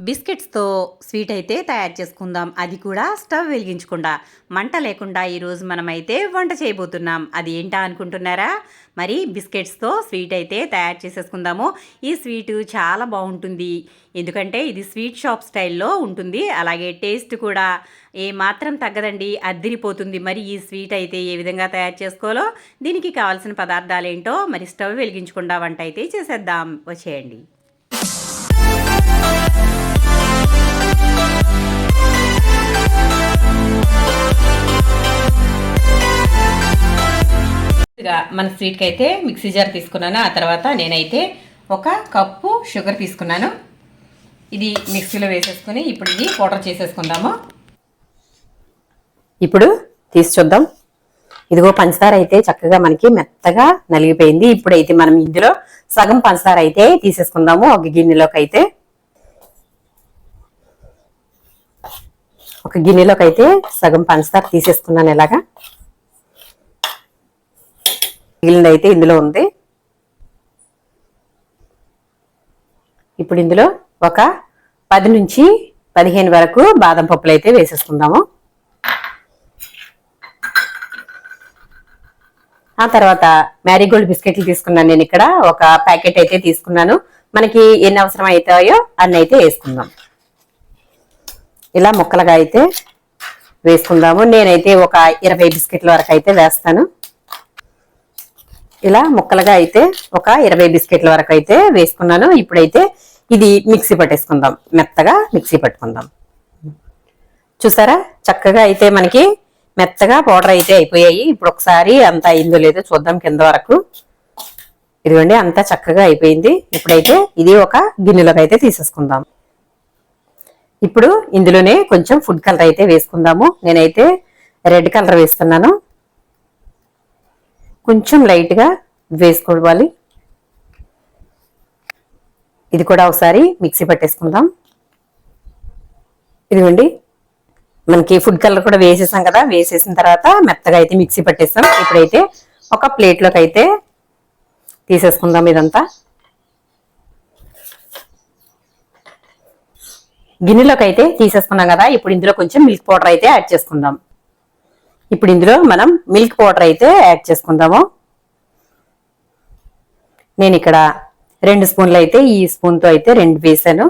బిస్కెట్స్‌తో sweet అయితే తయారు చేసుకుందాం. అది కూడా స్టవ్ వెలిగించకుండా. మంట లేకుండా ఈరోజు మనమైతే వంట చేయబోతున్నాం. అది ఏంటా అనుకుంటున్నారా? మరి బిస్కెట్స్‌తో స్వీట్ అయితే తయారు చేసేసుకుందాము. ఈ స్వీటు చాలా బావుంటుంది. ఎందుకంటే ఇది స్వీట్ షాప్ స్టైల్‌లో ఉంటుంది. అలాగే టేస్ట్ కూడా ఏమాత్రం తగ్గదండి. అద్దిరిపోతుంది. మరి ఈ స్వీట్ అయితే ఏ విధంగా తయారు చేసుకోవాలో, దీనికి కావాల్సిన పదార్థాలేంటో మరి స్టవ్ వెలిగించకుండా వంట అయితే చేసేద్దాం. వచ్చేయండి. మన స్వీట్కి అయితే మిక్సీ జార్ తీసుకున్నాను. ఆ తర్వాత నేనైతే ఒక కప్పు షుగర్ తీసుకున్నాను. ఇది మిక్సీలో వేసేసుకుని ఇప్పుడు ఇది పౌడర్ చేసేసుకుందాము. ఇప్పుడు తీసి చూద్దాం. ఇదిగో పంచదార అయితే చక్కగా మనకి మెత్తగా నలిగిపోయింది. ఇప్పుడైతే మనం ఇందులో సగం పంచదార అయితే తీసేసుకుందాము. ఒక గిన్నెలోకి అయితే సగం పంచదార తీసేసుకున్నాను. ఇలాగా మిగిలింది అయితే ఇందులో ఉంది. ఇప్పుడు ఇందులో ఒక 10 నుంచి 15 వరకు బాదం పప్పులు అయితే వేసేసుకుందాము. ఆ తర్వాత మ్యారీగోల్డ్ బిస్కెట్లు తీసుకున్నాను. నేను ఇక్కడ ఒక ప్యాకెట్ అయితే తీసుకున్నాను. మనకి ఎన్ని అవసరం అవుతాయో అన్ని అయితే వేసుకుందాం. ఇలా ముక్కలుగా అయితే వేసుకుందాము. నేనైతే ఒక 20 బిస్కెట్ల వరకు అయితే వేస్తాను. ఇలా ముక్కలుగా అయితే ఒక 20 బిస్కెట్ల వరకు అయితే వేసుకున్నాను. ఇప్పుడైతే ఇది మిక్సీ పట్టేసుకుందాం. మెత్తగా మిక్సీ పట్టుకుందాం. చూసారా, చక్కగా అయితే మనకి మెత్తగా పౌడర్ అయితే అయిపోయాయి. ఇప్పుడు ఒకసారి అంతా అయిందో లేదో చూద్దాం కింద వరకు. ఇదిగోండి, అంతా చక్కగా అయిపోయింది. ఇప్పుడైతే ఇది ఒక గిన్నెలోకి అయితే తీసేసుకుందాం. ఇప్పుడు ఇందులోనే కొంచెం ఫుడ్ కలర్ అయితే వేసుకుందాము. నేనైతే రెడ్ కలర్ వేస్తున్నాను. కొంచెం లైట్గా వేసుకోవాలి. ఇది కూడా ఒకసారి మిక్సీ పట్టేసుకుందాం. ఇదిగోండి, మనకి ఫుడ్ కలర్ కూడా వేసేసాం కదా. వేసేసిన తర్వాత మెత్తగా అయితే మిక్సీ పట్టేస్తాం. ఇప్పుడైతే ఒక ప్లేట్లోకి అయితే తీసేసుకుందాం. ఇదంతా గిన్నెలోకి అయితే తీసేసుకున్నాం కదా. ఇప్పుడు ఇందులో కొంచెం మిల్క్ పౌడర్ అయితే యాడ్ చేసుకుందాం. ఇప్పుడు ఇందులో మనం మిల్క్ పౌడర్ అయితే యాడ్ చేసుకుందాము. నేను ఇక్కడ 2 స్పూన్లు అయితే ఈ స్పూన్తో అయితే 2 వేసాను.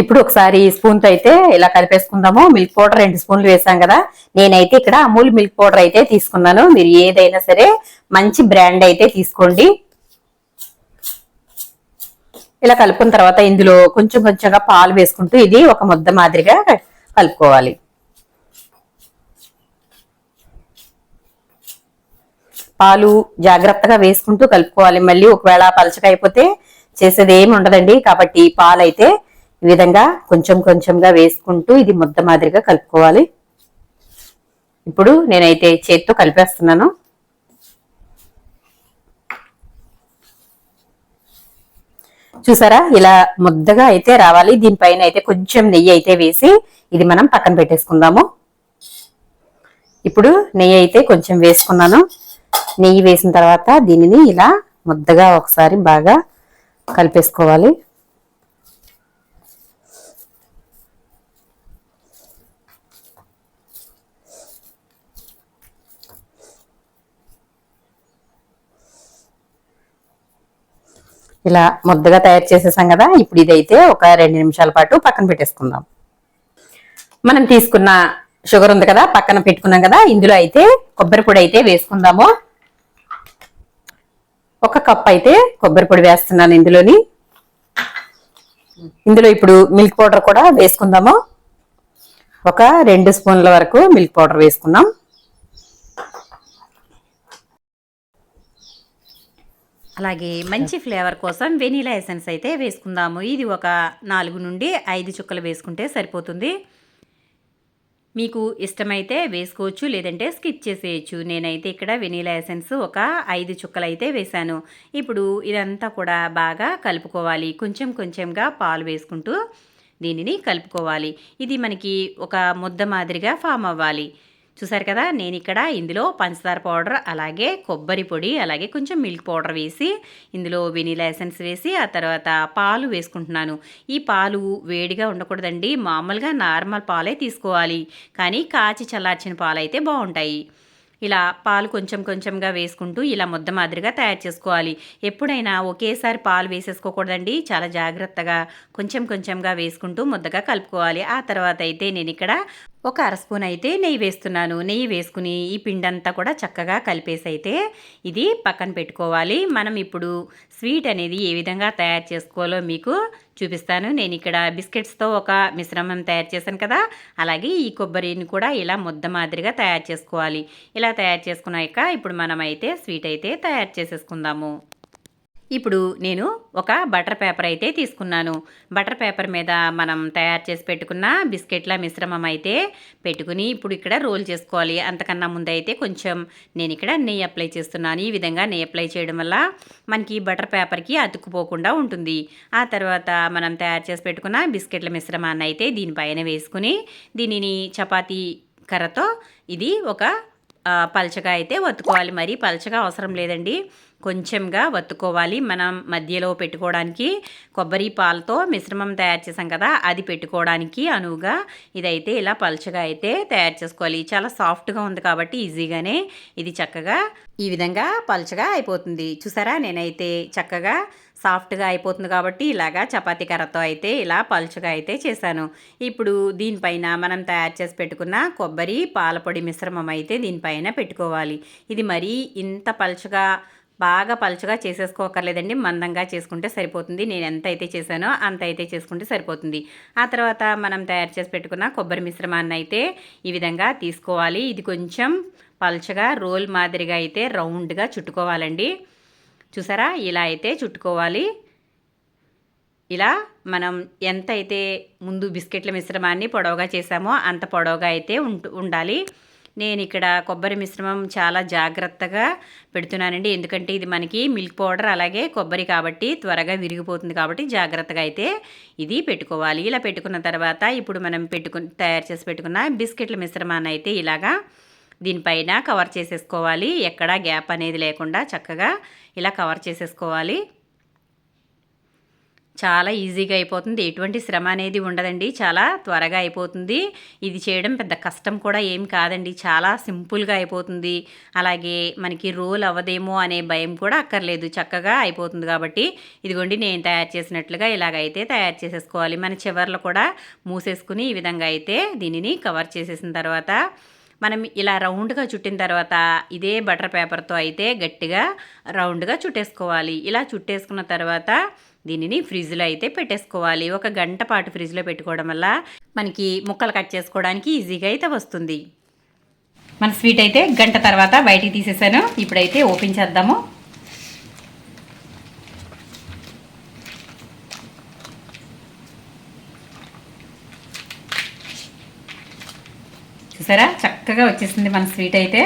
ఇప్పుడు ఒకసారి స్పూన్తో అయితే ఇలా కలిపేసుకుందాము. మిల్క్ పౌడర్ 2 స్పూన్లు వేసాం కదా. నేనైతే ఇక్కడ అమూల్ మిల్క్ పౌడర్ అయితే తీసుకున్నాను. మీరు ఏదైనా సరే మంచి బ్రాండ్ అయితే తీసుకోండి. ఇలా కలుపుకున్న తర్వాత ఇందులో కొంచెం కొంచెంగా పాలు వేసుకుంటూ ఇది ఒక ముద్ద మాదిరిగా కలుపుకోవాలి. పాలు జాగ్రత్తగా వేసుకుంటూ కలుపుకోవాలి. మళ్ళీ ఒకవేళ పలచగా అయిపోతే చేసేది ఏమి ఉండదండి. కాబట్టి పాలు అయితే ఈ విధంగా కొంచెం కొంచెంగా వేసుకుంటూ ఇది ముద్ద మాదిరిగా కలుపుకోవాలి. ఇప్పుడు నేనైతే చేతితో కలిపేస్తున్నాను. చూసారా, ఇలా ముద్దగా అయితే రావాలి. దీనిపైన అయితే కొంచెం నెయ్యి అయితే వేసి ఇది మనం పక్కన పెట్టేసుకుందాము. ఇప్పుడు నెయ్యి అయితే కొంచెం వేసుకున్నాను. నెయ్యి వేసిన తర్వాత దీనిని ఇలా ముద్దగా ఒకసారి బాగా కలిపేసుకోవాలి. ఇలా ముద్దగా తయారు చేసేసాం కదా. ఇప్పుడు ఇదైతే ఒక 2 నిమిషాల పాటు పక్కన పెట్టేసుకుందాం. మనం తీసుకున్న షుగర్ ఉంది కదా, పక్కన పెట్టుకున్నాం కదా. ఇందులో అయితే కొబ్బరి పొడి అయితే వేసుకుందాము. ఒక కప్ అయితే కొబ్బరి పొడి వేస్తున్నాను ఇందులో ఇప్పుడు మిల్క్ పౌడర్ కూడా వేసుకుందాము. ఒక 2 స్పూన్ల వరకు మిల్క్ పౌడర్ వేసుకున్నాం. అలాగే మంచి ఫ్లేవర్ కోసం వెనీలా ఎసెన్స్ అయితే వేసుకుందాము. ఇది ఒక 4 నుండి 5 చుక్కలు వేసుకుంటే సరిపోతుంది. మీకు ఇష్టమైతే వేసుకోవచ్చు, లేదంటే స్కిప్ చేసేయచ్చు. నేనైతే ఇక్కడ వెనీలా ఎసెన్స్ ఒక 5 చుక్కలు అయితే వేశాను. ఇప్పుడు ఇదంతా కూడా బాగా కలుపుకోవాలి. కొంచెం కొంచెంగా పాలు వేసుకుంటూ దీనిని కలుపుకోవాలి. ఇది మనకి ఒక ముద్ద మాదిరిగా ఫామ్ అవ్వాలి. చూసారు కదా, నేను ఇక్కడ ఇందులో పంచదార పౌడర్, అలాగే కొబ్బరి పొడి, అలాగే కొంచెం మిల్క్ పౌడర్ వేసి, ఇందులో వెనీలా ఎసెన్స్ వేసి, ఆ తర్వాత పాలు వేసుకుంటున్నాను. ఈ పాలు వేడిగా ఉండకూడదండి, మామూలుగా నార్మల్ పాలే తీసుకోవాలి. కానీ కాచి చల్లార్చిన పాలు అయితే బాగుంటాయి. ఇలా పాలు కొంచెం కొంచెంగా వేసుకుంటూ ఇలా ముద్ద మాదిరిగా తయారు చేసుకోవాలి. ఎప్పుడైనా ఒకేసారి పాలు వేసేసుకోకూడదండి, చాలా జాగ్రత్తగా కొంచెం కొంచెంగా వేసుకుంటూ ముద్దగా కలుపుకోవాలి. ఆ తర్వాత అయితే నేను ఇక్కడ ఒక అర స్పూన్ అయితే నెయ్యి వేస్తున్నాను. నెయ్యి వేసుకుని ఈ పిండంతా కూడా చక్కగా కలిపేసి అయితే ఇది పక్కన పెట్టుకోవాలి. మనం ఇప్పుడు స్వీట్ అనేది ఏ విధంగా తయారు చేసుకోవాలో మీకు చూపిస్తాను. నేను ఇక్కడ బిస్కెట్స్తో ఒక మిశ్రమం తయారు చేశాను కదా, అలాగే ఈ కొబ్బరిని కూడా ఇలా ముద్ద మాదిరిగా తయారు చేసుకోవాలి. ఇలా తయారు చేసుకున్నాక ఇప్పుడు మనం అయితే స్వీట్ అయితే తయారు చేసేసుకుందాము. ఇప్పుడు నేను ఒక బటర్ పేపర్ అయితే తీసుకున్నాను. బటర్ పేపర్ మీద మనం తయారు చేసి పెట్టుకున్న బిస్కెట్ల మిశ్రమం అయితే పెట్టుకుని ఇప్పుడు ఇక్కడ రోల్ చేసుకోవాలి. అంతకన్నా ముందు అయితే కొంచెం నేను ఇక్కడ నెయ్యి అప్లై చేస్తున్నాను. ఈ విధంగా నెయ్యి అప్లై చేయడం వల్ల మనకి బటర్ పేపర్కి అతుక్కుపోకుండా ఉంటుంది. ఆ తర్వాత మనం తయారు చేసి పెట్టుకున్న బిస్కెట్ల మిశ్రమాన్ని అయితే దీనిపైన వేసుకుని దీనిని చపాతీ కర్రతో ఇది ఒక పల్చగా అయితే వత్తుకోవాలి. మరి పల్చగా అవసరం లేదండి, కొంచెంగా వత్తుకోవాలి. మనం మధ్యలో పెట్టుకోవడానికి కొబ్బరి పాలతో మిశ్రమం తయారు చేసాం కదా, అది పెట్టుకోవడానికి అనువుగా ఇదైతే ఇలా పల్చగా అయితే తయారు చేసుకోవాలి. చాలా సాఫ్ట్గా ఉంది కాబట్టి ఈజీగానే ఇది చక్కగా ఈ విధంగా పల్చగా అయిపోతుంది. చూసారా, నేనైతే చక్కగా సాఫ్ట్గా అయిపోతుంది కాబట్టి ఇలాగా చపాతీ కర్రతో అయితే ఇలా పలుచగా అయితే చేశాను. ఇప్పుడు దీనిపైన మనం తయారు చేసి పెట్టుకున్న కొబ్బరి పాలపొడి మిశ్రమం అయితే దీనిపైన పెట్టుకోవాలి. ఇది మరీ ఇంత పలుచగా బాగా పలుచగా చేసేసుకోకర్లేదండి, మందంగా చేసుకుంటే సరిపోతుంది. నేను ఎంత అయితే చేశానో అంత అయితే చేసుకుంటే సరిపోతుంది. ఆ తర్వాత మనం తయారు చేసి పెట్టుకున్న కొబ్బరి మిశ్రమాన్ని అయితే ఈ విధంగా తీసుకోవాలి. ఇది కొంచెం పలుచగా రోల్ మాదిరిగా అయితే రౌండ్గా చుట్టుకోవాలండి. చూసారా, ఇలా అయితే చుట్టుకోవాలి. ఇలా మనం ఎంత అయితే ముందు బిస్కెట్ల మిశ్రమాన్ని పొడవుగా చేసామో అంత పొడవుగా అయితే ఉండాలి. నేను ఇక్కడ కొబ్బరి మిశ్రమం చాలా జాగ్రత్తగా పెడుతున్నానండి, ఎందుకంటే ఇది మనకి మిల్క్ పౌడర్ అలాగే కొబ్బరి కాబట్టి త్వరగా విరిగిపోతుంది కాబట్టి జాగ్రత్తగా అయితే ఇది పెట్టుకోవాలి. ఇలా పెట్టుకున్న తర్వాత ఇప్పుడు మనం తయారు చేసి పెట్టుకున్న బిస్కెట్ల మిశ్రమాన్ని అయితే ఇలాగా దీనిపైన కవర్ చేసేసుకోవాలి. ఎక్కడా గ్యాప్ అనేది లేకుండా చక్కగా ఇలా కవర్ చేసేసుకోవాలి. చాలా ఈజీగా అయిపోతుంది, ఎటువంటి శ్రమ అనేది ఉండదండి, చాలా త్వరగా అయిపోతుంది. ఇది చేయడం పెద్ద కష్టం కూడా ఏం కాదండి, చాలా సింపుల్గా అయిపోతుంది. అలాగే మనకి రోల్ అవ్వదేమో అనే భయం కూడా అక్కర్లేదు, చక్కగా అయిపోతుంది. కాబట్టి ఇదిగోండి నేను తయారు చేసినట్లుగా ఇలాగైతే తయారు చేసేసుకోవాలి. మన చివర్లో కూడా మూసేసుకుని ఈ విధంగా అయితే దీనిని కవర్ చేసేసిన తర్వాత మనం ఇలా రౌండ్గా చుట్టిన తర్వాత ఇదే బటర్ పేపర్తో అయితే గట్టిగా రౌండ్గా చుట్టేసుకోవాలి. ఇలా చుట్టేసుకున్న తర్వాత దీనిని ఫ్రిడ్జ్లో అయితే పెట్టేసుకోవాలి. 1 గంట పాటు ఫ్రిడ్జ్లో పెట్టుకోవడం వల్ల మనకి ముక్కలు కట్ చేసుకోవడానికి ఈజీగా అయితే వస్తుంది. మన స్వీట్ అయితే గంట తర్వాత బయటికి తీసేసాను. ఇప్పుడైతే ఓపెన్ చేద్దాము. చూసారా, చక్కగా వచ్చేసింది మన స్వీట్ అయితే.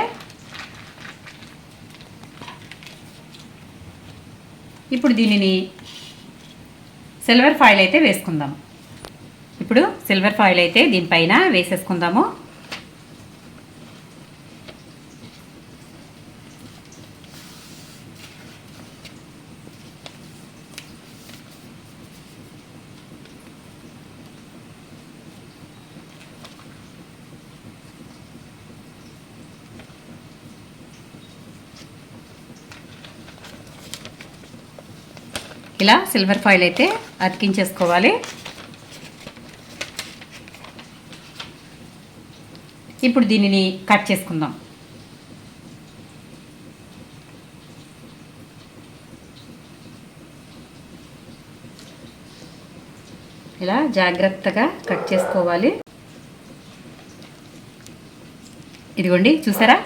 ఇప్పుడు దీనిని సిల్వర్ ఫాయిల్ అయితే వేసుకుందాం. ఇప్పుడు సిల్వర్ ఫాయిల్ అయితే దీనిపైన వేసేసుకుందాము. ఇలా సిల్వర్ ఫాయిల్ అయితే అతికించేసుకోవాలి. ఇప్పుడు దీనిని కట్ చేసుకుందాం. ఇలా జాగ్రత్తగా కట్ చేసుకోవాలి. ఇదిగోండి, చూసారా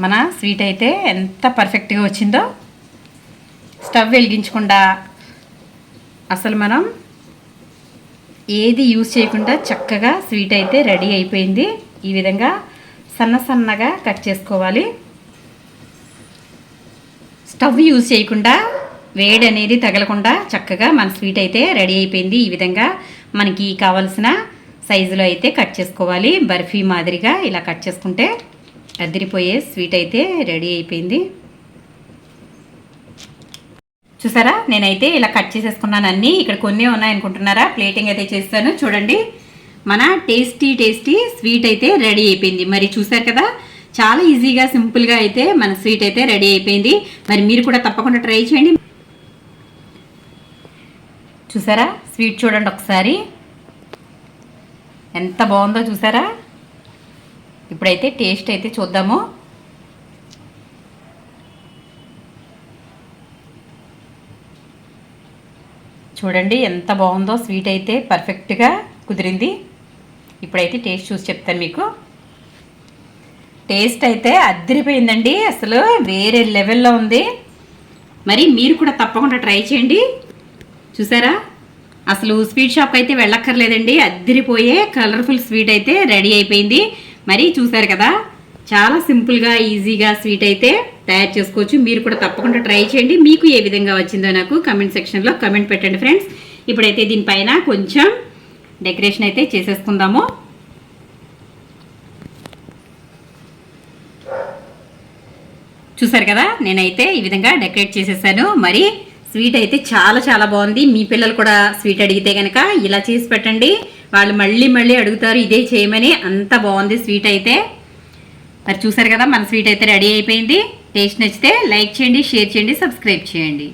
మన స్వీట్ అయితే ఎంత పర్ఫెక్ట్గా వచ్చిందో. స్టవ్ వెలిగించకుండా అసలు మనం ఏది యూజ్ చేయకుండా చక్కగా స్వీట్ అయితే రెడీ అయిపోయింది. ఈ విధంగా సన్నగా కట్ చేసుకోవాలి. స్టవ్ యూజ్ చేయకుండా వేడి అనేది తగలకుండా చక్కగా మన స్వీట్ అయితే రెడీ అయిపోయింది. ఈ విధంగా మనకి కావలసిన సైజులో అయితే కట్ చేసుకోవాలి. బర్ఫీ మాదిరిగా ఇలా కట్ చేసుకుంటే అదిరిపోయే స్వీట్ అయితే రెడీ అయిపోయింది. చూసారా, నేనైతే ఇలా కట్ చేసేసుకున్నాను అన్నీ. ఇక్కడ కొన్ని ఉన్నాయనుకుంటున్నారా, ప్లేటింగ్ అయితే చేస్తాను. చూడండి, మన టేస్టీ స్వీట్ అయితే రెడీ అయిపోయింది. మరి చూసారు కదా, చాలా ఈజీగా సింపుల్గా అయితే మన స్వీట్ అయితే రెడీ అయిపోయింది. మరి మీరు కూడా తప్పకుండా ట్రై చేయండి. చూసారా, స్వీట్ చూడండి ఒకసారి ఎంత బాగుందో చూసారా. ఇప్పుడైతే టేస్ట్ అయితే చూద్దాము. చూడండి ఎంత బాగుందో, స్వీట్ అయితే పర్ఫెక్ట్గా కుదిరింది. ఇప్పుడైతే టేస్ట్ చూసి చెప్తాను మీకు. టేస్ట్ అయితే అదిరిపోయిందండి, అసలు వేరే లెవెల్లో ఉంది. మరి మీరు కూడా తప్పకుండా ట్రై చేయండి. చూసారా, అసలు స్వీట్ షాప్కి అయితే వెళ్ళక్కర్లేదండి, అదిరిపోయే కలర్ఫుల్ స్వీట్ అయితే రెడీ అయిపోయింది. మరి చూసారు కదా, చాలా సింపుల్గా ఈజీగా స్వీట్ అయితే తయారు చేసుకోవచ్చు. మీరు కూడా తప్పకుండా ట్రై చేయండి. మీకు ఏ విధంగా వచ్చిందో నాకు కమెంట్ సెక్షన్లో కమెంట్ పెట్టండి ఫ్రెండ్స్. ఇప్పుడైతే దీనిపైన కొంచెం డెకరేషన్ అయితే చేసేసుకుందాము. చూసారు కదా, నేనైతే ఈ విధంగా డెకరేట్ చేసేసాను. మరి స్వీట్ అయితే చాలా బాగుంది. మీ పిల్లలు కూడా స్వీట్ అడిగితే కనుక ఇలా చేసి పెట్టండి, వాళ్ళు మళ్ళీ అడుగుతారు ఇదే చేయమని. అంత బాగుంది స్వీట్ అయితే. మరి చూసారు కదా, మన స్వీట్ అయితే రెడీ అయిపోయింది. టేస్ట్ నచ్చితే లైక్ చేయండి, షేర్ చేయండి, సబ్స్క్రైబ్ చేయండి.